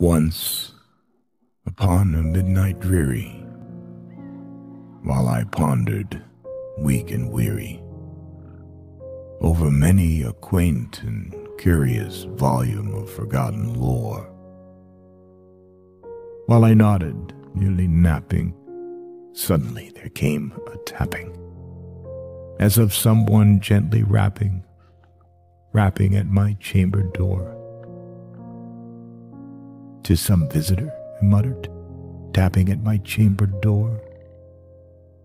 Once, upon a midnight dreary, while I pondered, weak and weary, over many a quaint and curious volume of forgotten lore, while I nodded, nearly napping, suddenly there came a tapping, as of someone gently rapping at my chamber door. "'Tis some visitor," I muttered, tapping at my chamber door.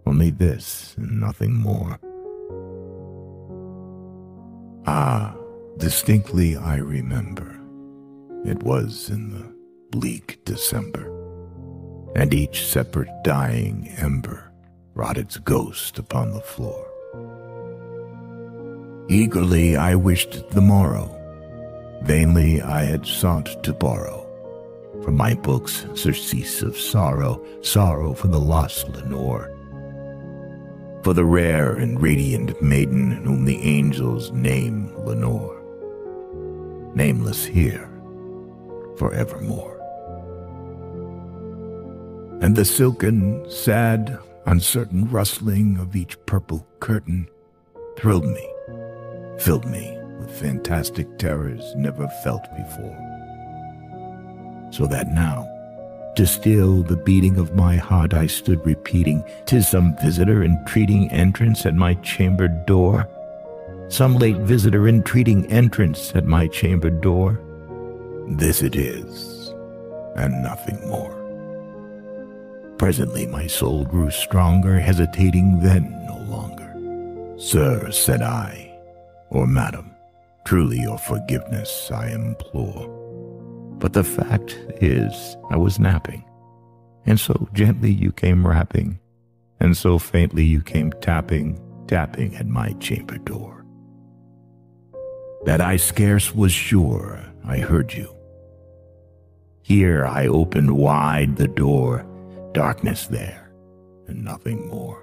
Only this and nothing more. Ah, distinctly I remember. It was in the bleak December, and each separate dying ember wrought its ghost upon the floor. Eagerly I wished the morrow. Vainly I had sought to borrow from my books surcease of sorrow, sorrow for the lost Lenore, for the rare and radiant maiden whom the angels name Lenore, nameless here forevermore. And the silken, sad, uncertain rustling of each purple curtain thrilled me, filled me with fantastic terrors never felt before. So that now, to still the beating of my heart, I stood repeating, "'Tis some visitor entreating entrance at my chamber door. Some late visitor entreating entrance at my chamber door. This it is, and nothing more." Presently my soul grew stronger, hesitating then no longer. "Sir," said I, "or madam, truly your forgiveness I implore. But the fact is, I was napping, and so gently you came rapping, and so faintly you came tapping at my chamber door, that I scarce was sure I heard you. Here I opened wide the door, darkness there, and nothing more.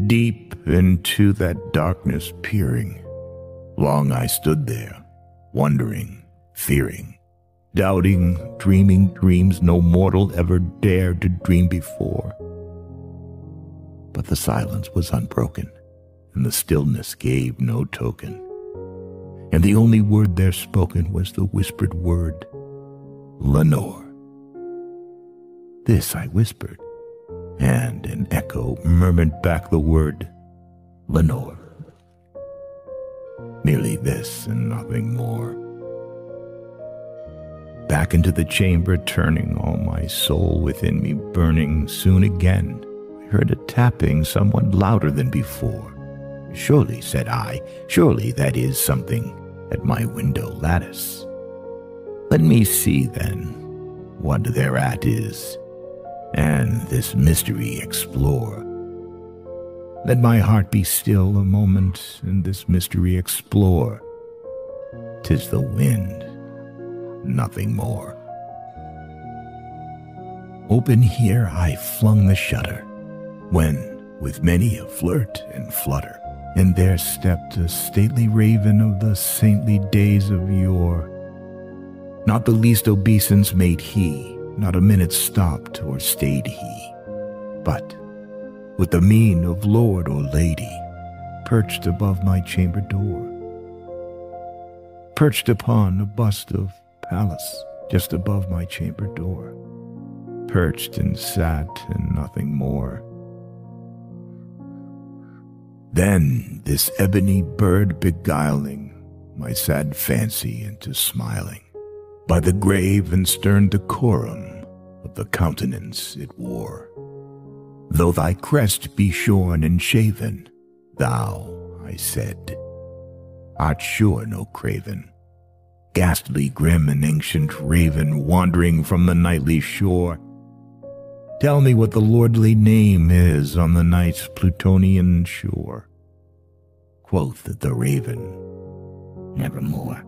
Deep into that darkness peering, long I stood there, wondering, fearing, doubting, dreaming dreams no mortal ever dared to dream before. But the silence was unbroken, and the stillness gave no token, and the only word there spoken was the whispered word, "Lenore." This I whispered, and an echo murmured back the word, "Lenore." Merely this and nothing more. Back into the chamber turning, all my soul within me burning, soon again I heard a tapping somewhat louder than before. "Surely," said I, "surely that is something at my window lattice. Let me see, then, what thereat is, and this mystery explore. Let my heart be still a moment, and this mystery explore. 'Tis the wind, nothing more." Open here I flung the shutter, when, with many a flirt and flutter, in there stepped a stately raven of the saintly days of yore. Not the least obeisance made he, not a minute stopped or stayed he, but, with the mien of lord or lady, perched above my chamber door, perched upon a bust of Pallas just above my chamber door, perched and sat and nothing more. Then this ebony bird beguiling my sad fancy into smiling, by the grave and stern decorum of the countenance it wore. "Though thy crest be shorn and shaven, thou," I said, "art sure no craven, ghastly, grim, and ancient raven wandering from the nightly shore. Tell me what the lordly name is on the night's Plutonian shore." Quoth the raven, "Nevermore."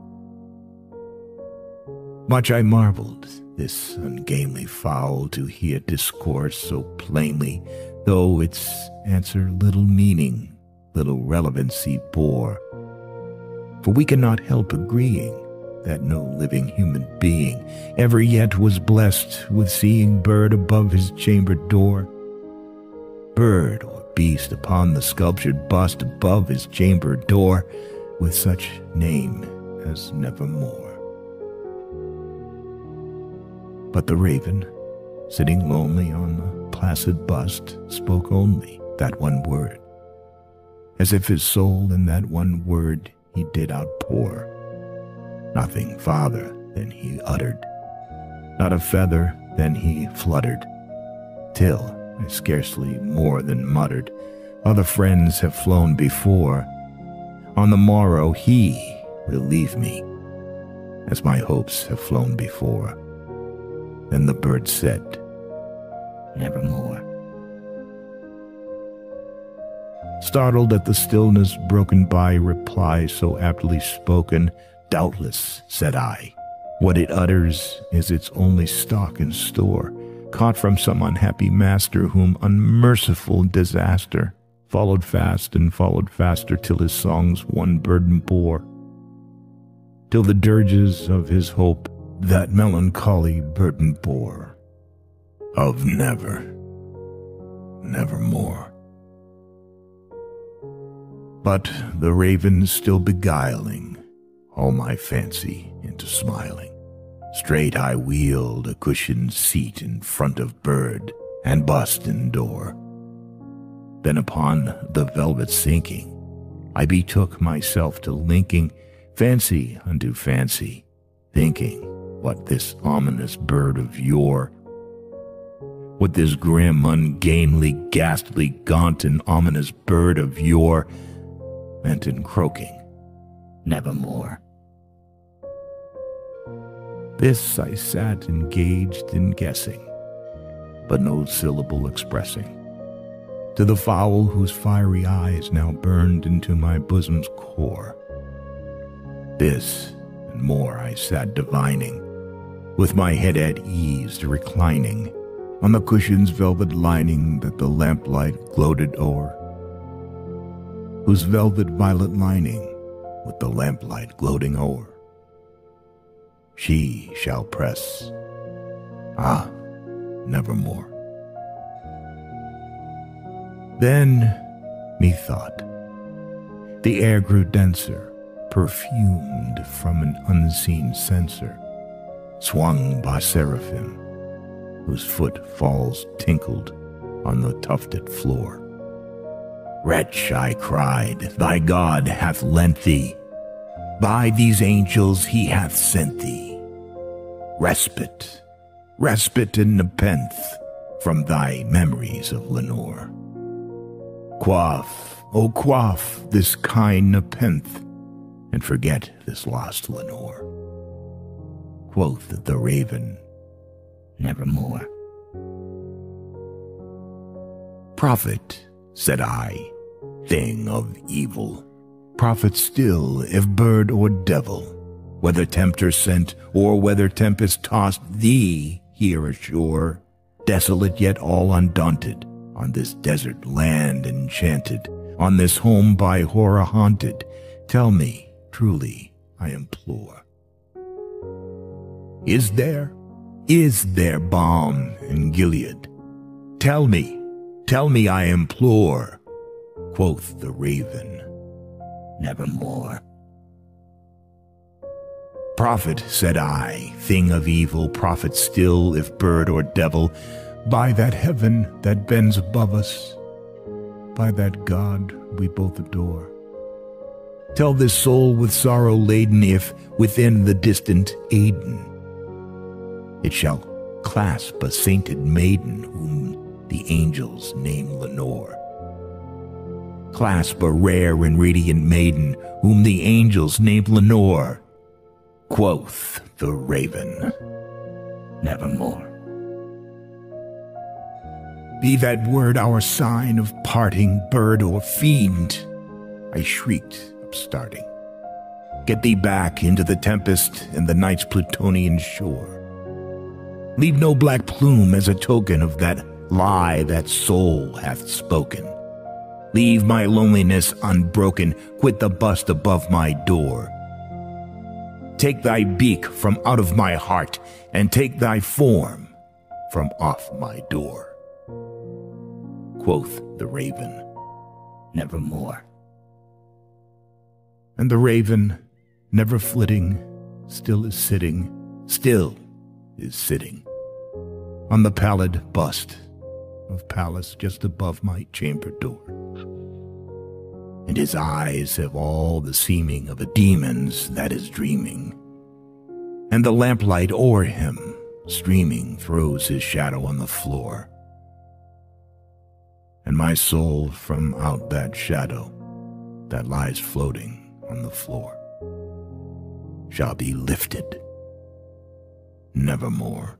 Much I marveled, this ungainly fowl, to hear discourse so plainly, though its answer little meaning, little relevancy bore. For we cannot help agreeing that no living human being ever yet was blessed with seeing bird above his chambered door, bird or beast upon the sculptured bust above his chambered door, with such name as nevermore. But the raven, sitting lonely on the placid bust, spoke only that one word, as if his soul in that one word he did outpour. Nothing farther than he uttered, not a feather than he fluttered, till I scarcely more than muttered, other friends have flown before. On the morrow he will leave me, as my hopes have flown before. Then the bird said, nevermore. Startled at the stillness broken by reply so aptly spoken, doubtless, said I, what it utters is its only stock and store, caught from some unhappy master whom unmerciful disaster followed fast and followed faster till his songs one burden bore, till the dirges of his hope that melancholy burden bore, of never, nevermore. But the raven still beguiling all my fancy into smiling, straight I wheeled a cushioned seat in front of bird and bust and door. Then upon the velvet sinking, I betook myself to linking fancy unto fancy, thinking what this ominous bird of yore, what this grim, ungainly, ghastly, gaunt, and ominous bird of yore meant in croaking, nevermore. This I sat engaged in guessing, but no syllable expressing, to the fowl whose fiery eyes now burned into my bosom's core. This and more I sat divining, with my head at ease reclining on the cushion's velvet lining that the lamplight gloated o'er, whose velvet violet lining with the lamplight gloating o'er. She shall press, nevermore. Then, methought, the air grew denser, perfumed from an unseen censer, swung by seraphim, whose footfalls tinkled on the tufted floor. Wretch, I cried, thy God hath lent thee, by these angels he hath sent thee, respite, respite and nepenthe from thy memories of Lenore. Quaff, oh quaff this kind nepenthe, and forget this lost Lenore. Quoth the raven, nevermore. Prophet, said I, thing of evil, prophet still if bird or devil, whether tempter sent or whether tempest tossed thee here ashore, desolate yet all undaunted, on this desert land enchanted, on this home by horror haunted, tell me, truly, I implore, is there balm in Gilead? Tell me, I implore. Quoth the raven, nevermore. Prophet, said I, thing of evil, prophet still, if bird or devil, by that heaven that bends above us, by that God we both adore. Tell this soul with sorrow laden if, within the distant Aden, it shall clasp a sainted maiden whom the angels name Lenore. Clasp a rare and radiant maiden whom the angels name Lenore. Quoth the raven, nevermore. Be that word our sign of parting, bird or fiend, I shrieked, upstarting. Get thee back into the tempest and the night's Plutonian shore. Leave no black plume as a token of that lie that soul hath spoken. Leave my loneliness unbroken, quit the bust above my door. Take thy beak from out of my heart, and take thy form from off my door. Quoth the raven, Nevermore. And the raven, never flitting, still is sitting on the pallid bust of Pallas just above my chamber door. And his eyes have all the seeming of a demon's that is dreaming, and the lamplight o'er him, streaming, throws his shadow on the floor. And my soul from out that shadow that lies floating on the floor shall be lifted nevermore.